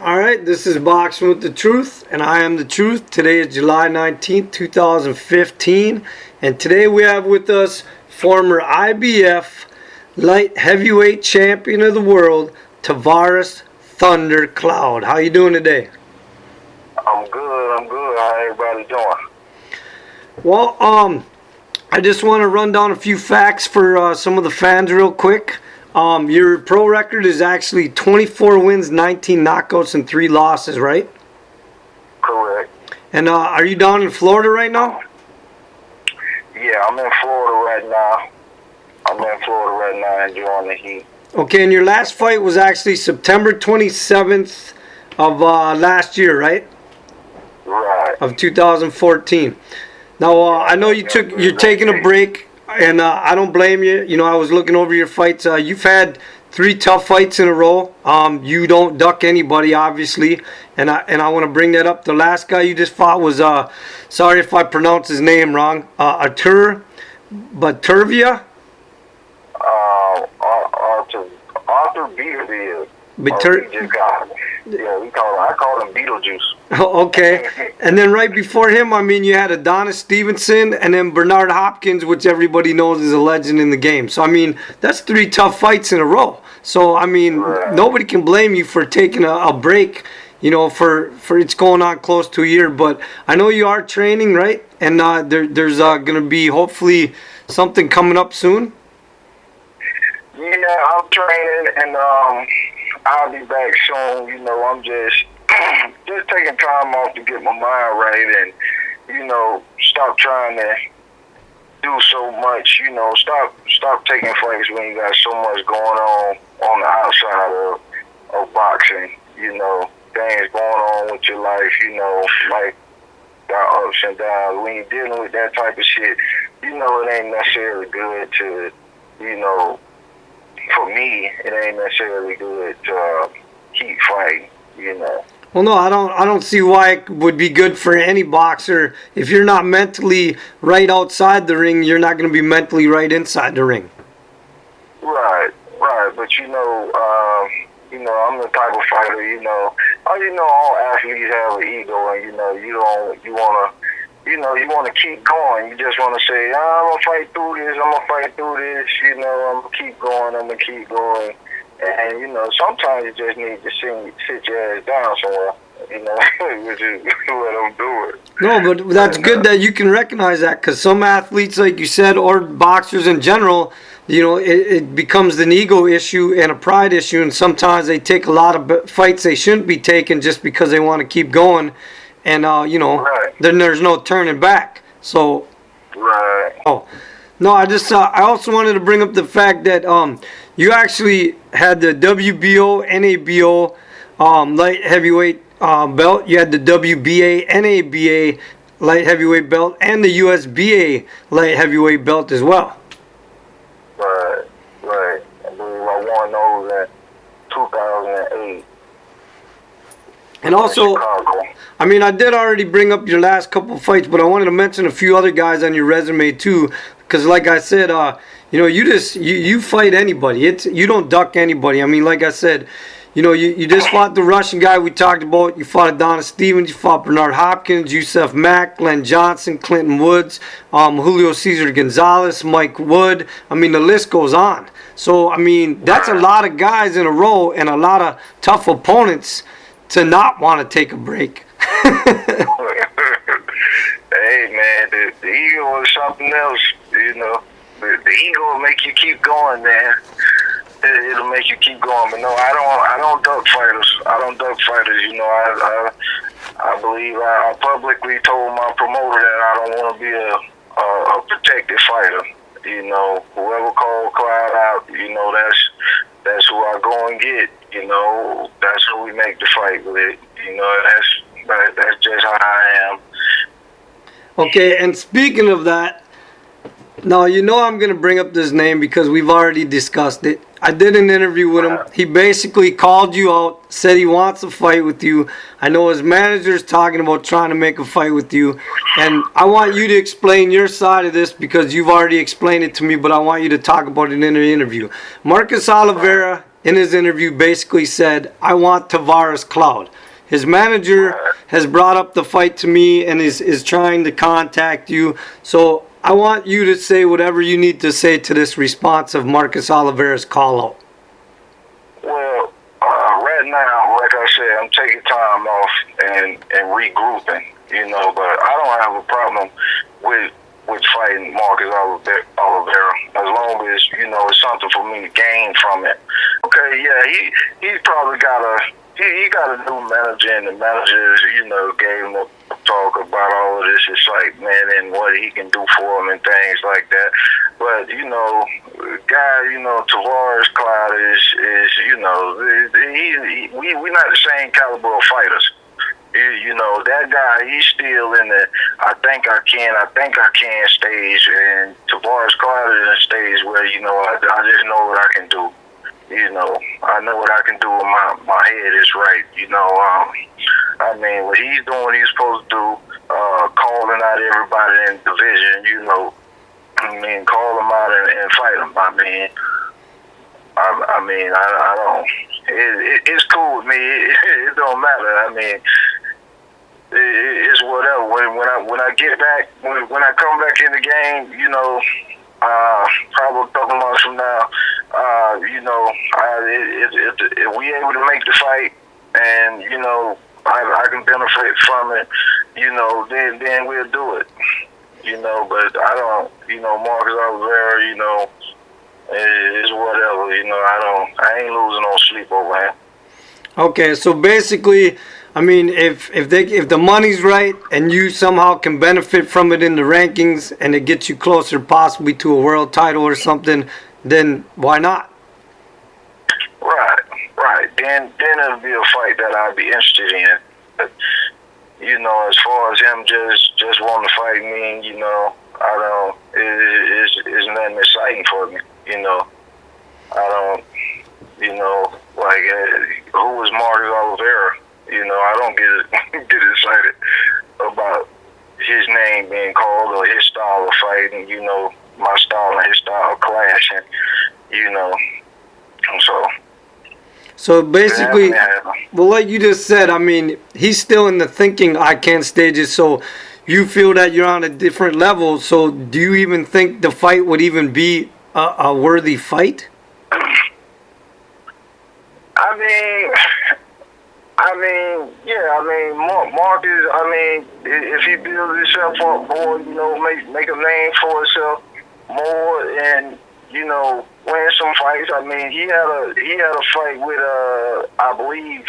All right, this is Boxing with the Truth, and I am the Truth. Today is July 19th, 2015, and today we have with us former IBF light heavyweight champion of the world, Tavoris Thunder Cloud. How you doing today? I'm good. How everybody doing? Well, I just want to run down a few facts for some of the fans real quick. Your pro record is actually 24 wins, 19 knockouts, and 3 losses, right? Correct. And are you down in Florida right now? Yeah, I'm in Florida right now. Enjoying the heat. Okay, and your last fight was actually September 27th of last year, right? Right. Of 2014. Now, I know you're taking a break. And I don't blame you. You know, I was looking over your fights. You've had 3 tough fights in a row. You don't duck anybody, obviously. And I want to bring that up. The last guy you just fought was, sorry if I pronounce his name wrong, Artur Baturvia? Arthur Beaverville. I call him Beetlejuice. Oh, okay. And then right before him, I mean, you had Adonis Stevenson and then Bernard Hopkins, which everybody knows is a legend in the game. So, I mean, that's 3 tough fights in a row. So, I mean, nobody can blame you for taking a break, you know, for it's going on close to a year. But I know you are training, right? And there's going to be hopefully something coming up soon. Yeah, I'm training, and I'll be back soon. You know, I'm just taking time off to get my mind right, and you know, stop trying to do so much. You know, stop taking fights when you got so much going on the outside of boxing. You know, things going on with your life. You know, like got ups and downs. When you're dealing with that type of shit, you know, it ain't necessarily good to, you know. For me, it ain't necessarily good to keep fighting, you know. Well, no, I don't see why it would be good for any boxer. If you're not mentally right outside the ring, you're not going to be mentally right inside the ring. Right. But you know, I'm the type of fighter. You know, all athletes have an ego, and you know, you want to keep going. You just want to say, I'm going to fight through this, you know, I'm going to keep going. And, you know, sometimes you just need to sit your ass down somewhere, you know, which is let them do it. No, but that's good that you can recognize that, because some athletes, like you said, or boxers in general, you know, it becomes an ego issue and a pride issue, and sometimes they take a lot of fights they shouldn't be taking just because they want to keep going. And, you know, then there's no turning back. So, oh, no, I also wanted to bring up the fact that you actually had the WBO, NABO light heavyweight belt. You had the WBA, NABA light heavyweight belt, and the USBA light heavyweight belt as well. Right. I believe I won those in 2008. And also, I mean, I did already bring up your last couple fights, but I wanted to mention a few other guys on your resume too, because like I said, you know, you fight anybody. You don't duck anybody. I mean, like I said, you know, you just fought the Russian guy we talked about. You fought Adonis Stevenson. You fought Bernard Hopkins, Yusuf Mack, Glenn Johnson, Clinton Woods, Julio Cesar Gonzalez, Mike Wood. I mean, the list goes on. So, I mean, that's a lot of guys in a row and a lot of tough opponents to not want to take a break. Hey man, the ego is something else, you know. The ego will make you keep going, man. It'll make you keep going. But no, I don't duck fighters. You know, I believe I publicly told my promoter that I don't want to be a protected fighter. You know, whoever called Clyde out, you know, that's who I go and get. You know, that's who we make the fight with. You know, that's just how I am. Okay, and speaking of that, now you know I'm going to bring up this name because we've already discussed it. I did an interview with him. He basically called you out, said he wants a fight with you. I know his manager's talking about trying to make a fight with you. And I want you to explain your side of this because you've already explained it to me, but I want you to talk about it in the interview. Marcus Oliveria in his interview basically said, I want Tavoris Cloud. His manager has brought up the fight to me and is trying to contact you. So I want you to say whatever you need to say to this response of Marcus Oliveira's call out. Well, right now, like I said, I'm taking time off and regrouping, but I don't have a problem with fighting Marcus Oliveira as long as, it's something for me to gain from it. Okay, yeah, he's probably got he got a new manager, and the manager, gave him a talk about all of this excitement and what he can do for him and things like that. But, guy, Tavoris Cloud is we're not the same caliber of fighters. That guy, he's still in the I think I can stage, and Tavoris Cloud is in a stage where, I just know what I can do. I know what I can do when my head is right. What he's doing, what he's supposed to do, calling out everybody in the division, call them out and fight them. I don't. It's cool with me. It don't matter. It's whatever. When I get back, when I come back in the game, probably a couple months from now, if we able to make the fight, and I can benefit from it, then we'll do it. But I don't. Marcus Oliveira, it's whatever. I ain't losing no sleep over him. Okay, so basically, if the money's right and you somehow can benefit from it in the rankings and it gets you closer possibly to a world title or something, then why not? Right. Then it'll be a fight that I'd be interested in. But, as far as him just wanting to fight me, I don't. It's nothing exciting for me. I don't. Who was Marcus Oliveira? I don't get excited about his name being called or his style of fighting. My style and his style clashing. So basically, well, like you just said, he's still in the thinking I can stages. So you feel that you're on a different level. So do you even think the fight would even be a worthy fight? Marcus, if he builds himself up more, make a name for himself more, and win some fights. He had a fight with I believe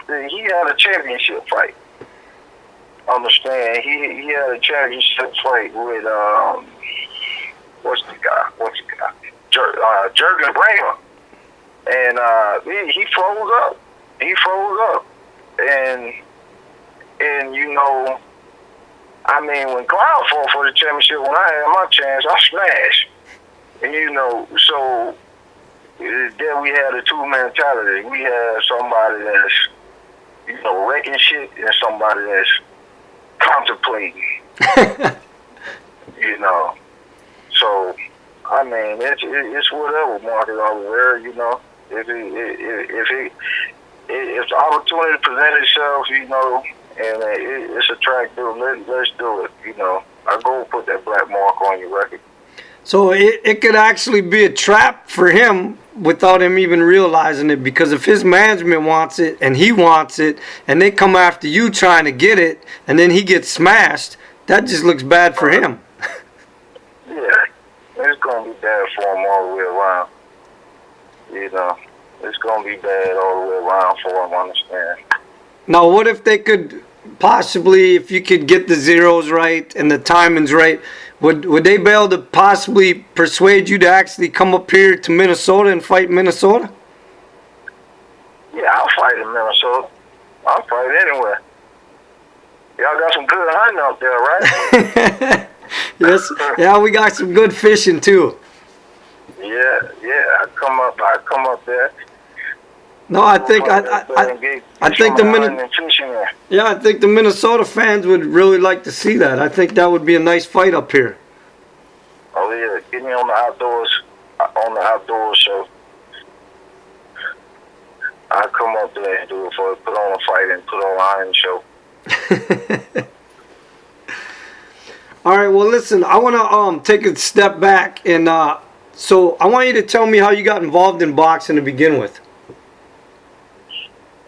he had a championship fight. Understand? He had a championship fight with what's the guy? Jurgen Bremer, and he froze up. And when Cloud fought for the championship, when I had my chance, I smashed. And so then we had a two mentality. We had somebody that's wrecking shit and somebody that's contemplating. So it's whatever, Marcus Oliveira. If the opportunity presents itself, and it's attractive, let's do it. I go put that black mark on your record. So it could actually be a trap for him without him even realizing it, because if his management wants it and he wants it and they come after you trying to get it and then he gets smashed, that just looks bad for him. Yeah, it's going to be bad for him all the way around. It's going to be bad all the way around for him, understand? Now, what if they could possibly, if you could get the zeros right and the timings right, would they be able to possibly persuade you to actually come up here to Minnesota and fight Minnesota? Yeah, I'll fight in Minnesota. I'll fight anywhere. Y'all got some good hunting out there, right? Yes. Yeah, we got some good fishing too. Yeah. I come up there. No, I think the Minnesota fans would really like to see that. I think that would be a nice fight up here. Oh yeah, get me on the outdoors show. come up there and do it for it, put on a fight and put on an iron show. All right, well, listen, I want to take a step back, and so I want you to tell me how you got involved in boxing to begin with.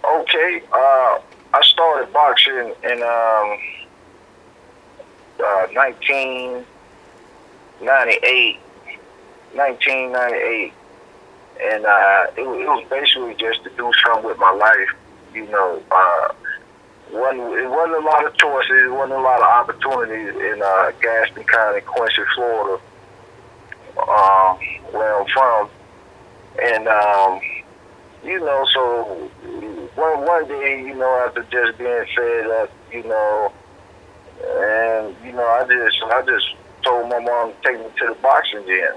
Okay, I started boxing in 1998, and it was basically just to do something with my life, you know. It wasn't a lot of choices, it wasn't a lot of opportunities in Gaston County, Quincy, Florida, where I'm from. And, you know, so one day, you know, after just being fed up, you know, and, you know, I just told my mom to take me to the boxing gym.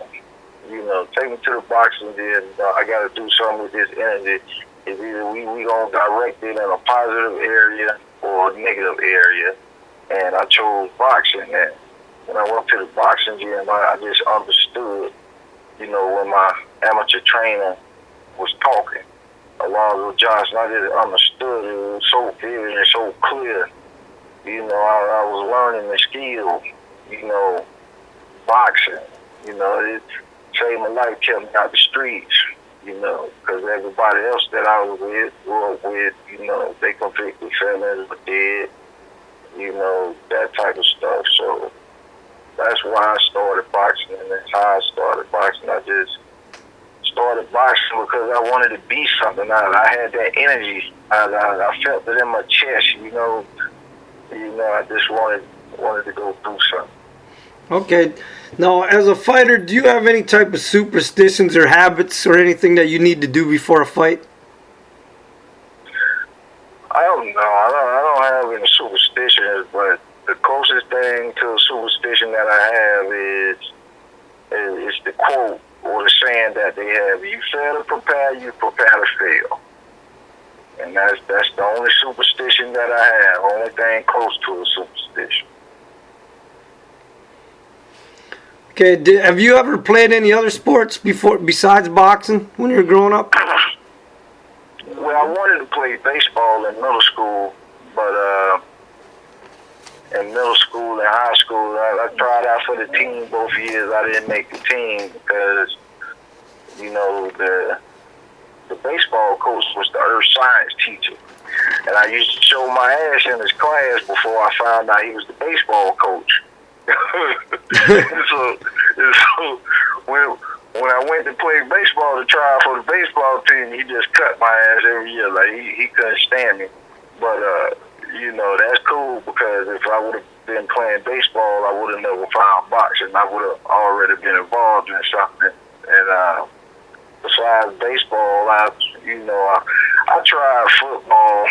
You know, take me to the boxing gym. I got to do something with this energy. It's either we gonna direct it in a positive area or a negative area, and I chose boxing. And when I went to the boxing gym, I just understood, you know, when my amateur trainer was talking, Alonzo Johnson, I just understood it. It was so vivid and so clear. You know, I was learning the skill, you know, boxing. You know, it saved my life, kept me out the streets. You know, because everybody else that I was with, grew up with, you know, they convicted felons were dead, you know, that type of stuff. So that's why I started boxing, and that's how I started boxing. I just started boxing because I wanted to be something. I had that energy. I felt it in my chest, you know. I just wanted to go through something. Okay. Now, as a fighter, do you have any type of superstitions or habits or anything that you need to do before a fight? I don't know. I don't have any superstitions, but the closest thing to a superstition that I have is the quote or the saying that they have: "You fail to prepare, you prepare to fail." And that's the only superstition that I have. Only thing close to a superstition. Okay, have you ever played any other sports besides boxing when you were growing up? Well, I wanted to play baseball in middle school, but in middle school and high school, I tried out for the team both years. I didn't make the team because, you know, the baseball coach was the earth science teacher. And I used to show my ass in his class before I found out he was the baseball coach. so when I went to play baseball to try out for the baseball team, he just cut my ass every year. Like he couldn't stand me. But you know, that's cool because if I would have been playing baseball, I would have never found boxing. I would have already been involved in something. And besides baseball, I tried football.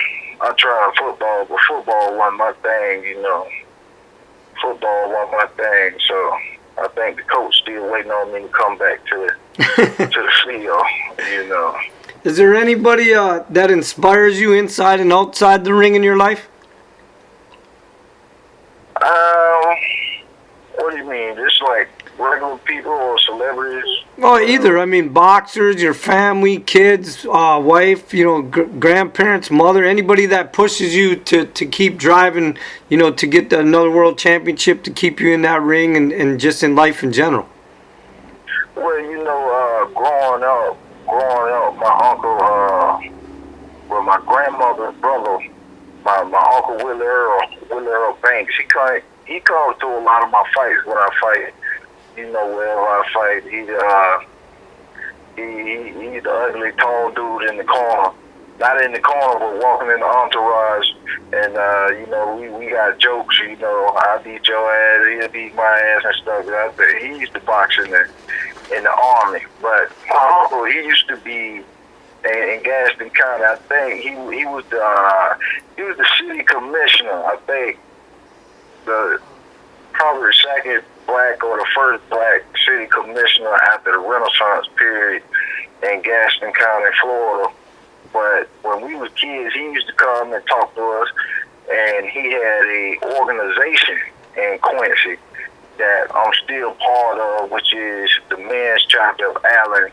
But football wasn't my thing, you know. Football wasn't my thing, so I think the coach still waiting on me to come back to the field, you know. Is there anybody that inspires you inside and outside the ring in your life? What do you mean? Just like regular people or celebrities? Well, either. I mean, boxers, your family, kids, wife, you know, grandparents, mother, anybody that pushes you to keep driving, you know, to get another world championship, to keep you in that ring and just in life in general. Well, you know, growing up, my uncle, my grandmother's brother, my uncle Willie Earl Banks, he comes to a lot of my fights when I fight. You know, wherever I fight, he's the ugly tall dude in the corner. Not in the corner, but walking in the entourage. And, you know, we got jokes, you know, I beat your ass, he'll beat my ass and stuff. He used to box in the Army. But my uncle, he used to be in Gaston County. I think he was the city commissioner. I think probably the second black or the first black city commissioner after the Renaissance period in Gaston County, Florida. But when we was kids, he used to come and talk to us, and he had a organization in Quincy that I'm still part of, which is the men's chapter of Allen,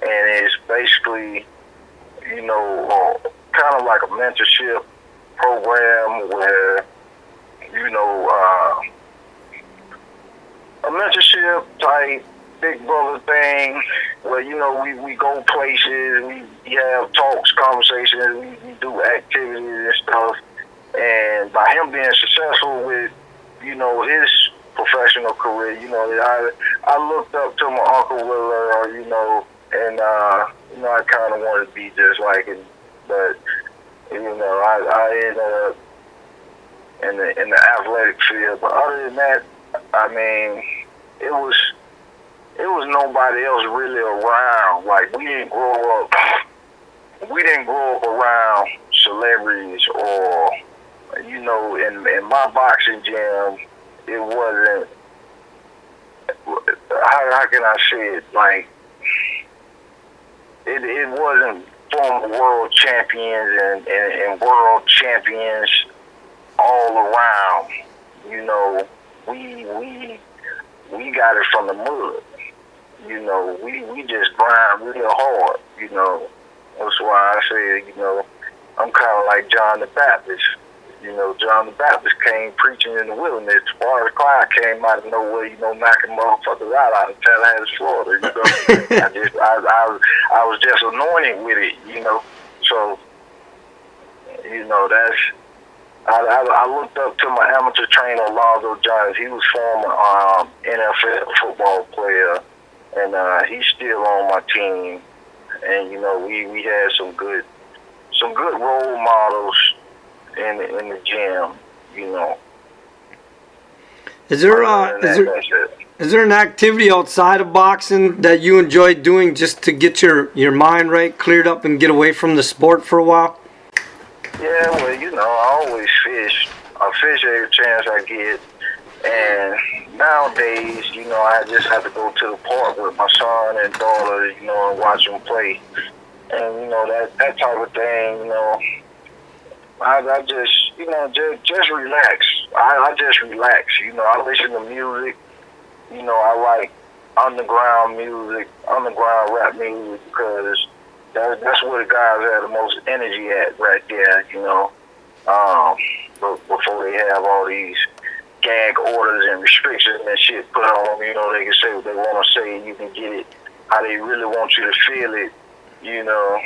and it's basically, you know, kind of like a mentorship program where, you know, a mentorship type big brother thing where, you know, we go places, we have talks, conversations, we do activities and stuff. And by him being successful with, you know, his professional career, you know, I looked up to my uncle Will, you know, and, you know, I kind of wanted to be just like him. But, you know, I ended up in the athletic field. But other than that, I mean, it was nobody else really around. Like, we didn't grow up around celebrities or, you know, in my boxing gym, it wasn't, how can I say it, like, it wasn't former world champions and world champions all around. You know, we got it from the mud. You know, we just grind real hard, you know. That's why I say, you know, I'm kind of like John the Baptist. You know, John the Baptist came preaching in the wilderness. As Clyde came out of nowhere, you know, knocking motherfuckers out of Tallahassee, Florida, you know. I was just anointed with it, you know. So, you know, I looked up to my amateur trainer, Alonzo Jones. He was former NFL football player, and he's still on my team. And, you know, we had some good role models in the gym, you know. Is there an activity outside of boxing that you enjoy doing just to get your mind right, cleared up, and get away from the sport for a while? Yeah, well, you know, I always fish. I fish every chance I get. And nowadays, you know, I just have to go to the park with my son and daughter, you know, and watch them play. And, you know, that type of thing, you know, I just, you know, just relax. I just relax. You know, I listen to music. You know, I like underground music, underground rap music, because that's where the guys have the most energy at right there, you know. Before they have all these gag orders and restrictions and shit put on them, you know, they can say what they want to say, and you can get it how they really want you to feel it, you know.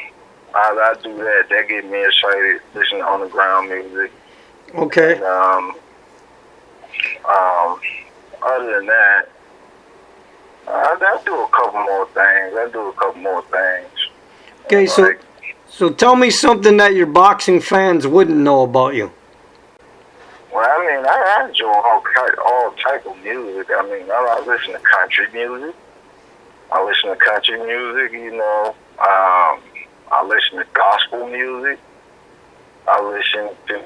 I do that. That gets me excited, listening to underground music. Okay. And, other than that, I do a couple more things. Okay, so tell me something that your boxing fans wouldn't know about you. Well, I mean, I enjoy all type of music. I mean, I listen to country music. You know. I listen to gospel music. I listen to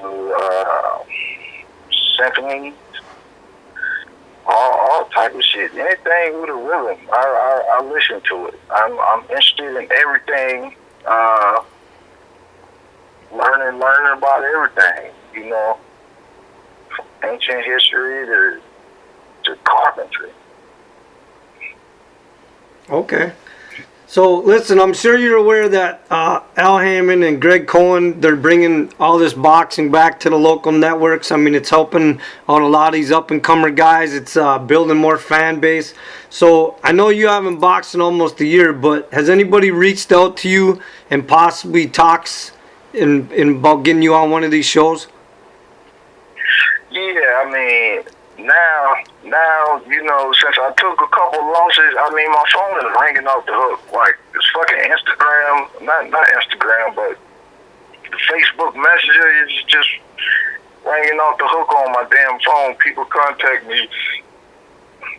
symphonies, all type of shit. Anything with a rhythm, I listen to it. I'm interested in everything. Learning about everything. You know, from ancient history to carpentry. Okay. So, listen, I'm sure you're aware that Al Hammond and Greg Cohen, they're bringing all this boxing back to the local networks. I mean, it's helping out a lot of these up-and-comer guys. It's building more fan base. So, I know you haven't boxed in almost a year, but has anybody reached out to you and possibly talks in about getting you on one of these shows? Yeah, I mean, now, you know, since I took a couple losses, I mean, my phone is ringing off the hook. Like, it's fucking Instagram, not Instagram, but the Facebook Messenger is just ringing off the hook on my damn phone. People contact me.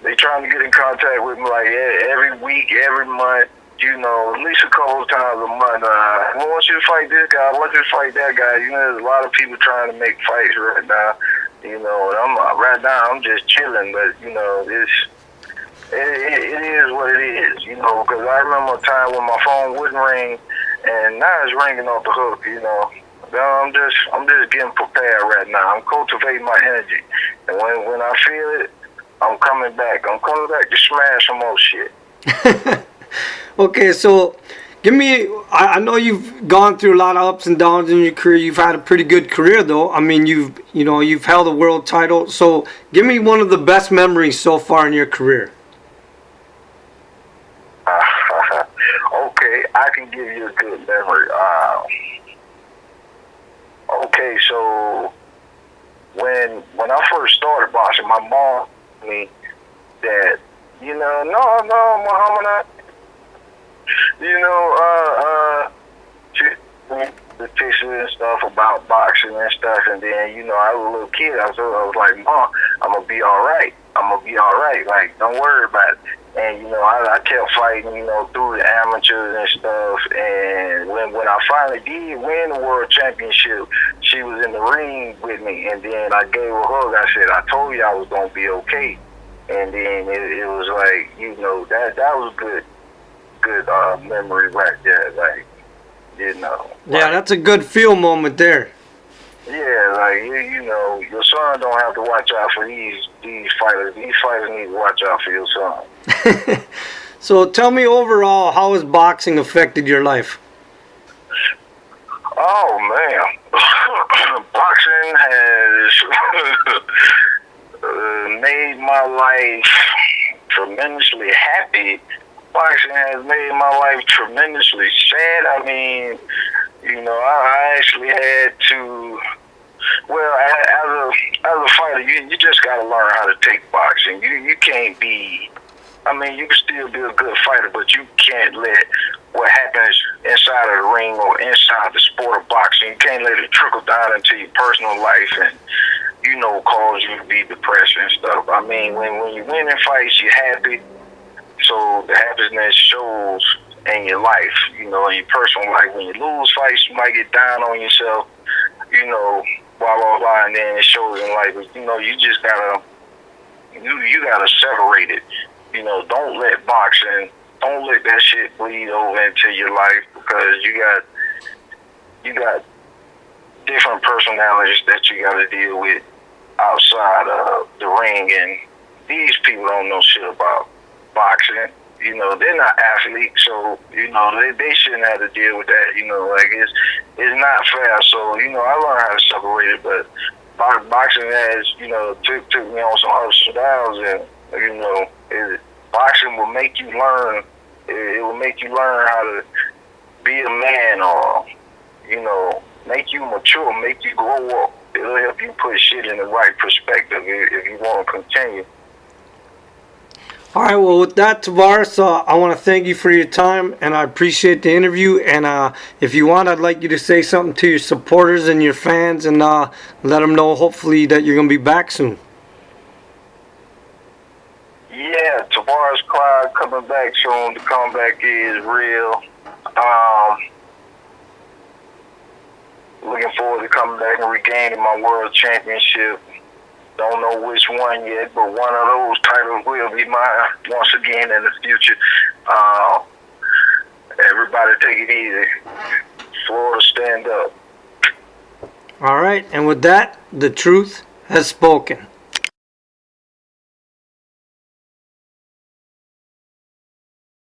They trying to get in contact with me, like, every week, every month, you know, at least a couple of times a month. I want you to fight this guy, I want you to fight that guy. You know, there's a lot of people trying to make fights right now. You know, and right now I'm just chilling, but you know, it is what it is. You know, because I remember a time when my phone wouldn't ring, and now it's ringing off the hook. You know, I'm just getting prepared right now. I'm cultivating my energy, and when I feel it, I'm coming back. I'm coming back to smash some more shit. Okay, so Give me, I know you've gone through a lot of ups and downs in your career. You've had a pretty good career, though. I mean, you've held a world title. So give me one of the best memories so far in your career. Okay, I can give you a good memory. Okay, so when I first started boxing, my mom told me that, no, Muhammad, she the pictures and stuff about boxing and stuff, and then, I was a little kid, I was like, Mom, I'm gonna be all right. Like, don't worry about it. And, I kept fighting, through the amateurs and stuff. And when I finally did win the world championship, she was in the ring with me. And then I gave her a hug. I said, I told you I was going to be okay. And then it was like, that was good memory right there. Like, Yeah, that's a good feel moment there. Yeah, like, your son don't have to watch out for these fighters. These fighters need to watch out for your son. So tell me overall, how has boxing affected your life? Oh, man. Boxing has made my life tremendously happy. Boxing has made my life tremendously sad. I mean, I actually had to, as a fighter, you just got to learn how to take boxing. You can't be, you can still be a good fighter, but you can't let what happens inside of the ring or inside the sport of boxing, you can't let it trickle down into your personal life and, cause you to be depressed and stuff. I mean, when you win in fights, you're happy. So the happiness shows in your life, in your personal life. When you lose fights, you might get down on yourself, blah, blah, blah, and then it shows in life. You just gotta, you gotta separate it. Don't let boxing, don't let that shit bleed over into your life, because you got different personalities that you gotta deal with outside of the ring, and these people don't know shit about boxing. They're not athletes, so they shouldn't have to deal with that. Like, it's not fair. So I learned how to separate it, but boxing has took me on some ups and downs, and boxing will make you learn. It will make you learn how to be a man, or make you mature, make you grow up. It'll help you put shit in the right perspective if you want to continue. All right, well, with that, Tavoris, I want to thank you for your time, and I appreciate the interview. And if you want, I'd like you to say something to your supporters and your fans, and let them know, hopefully, that you're going to be back soon. Yeah, Tavoris Clyde coming back soon. The comeback is real. Looking forward to coming back and regaining my world championship. Don't know which one yet, but one of those titles will be mine once again in the future. Everybody take it easy. Florida, stand up. All right, and with that, the truth has spoken.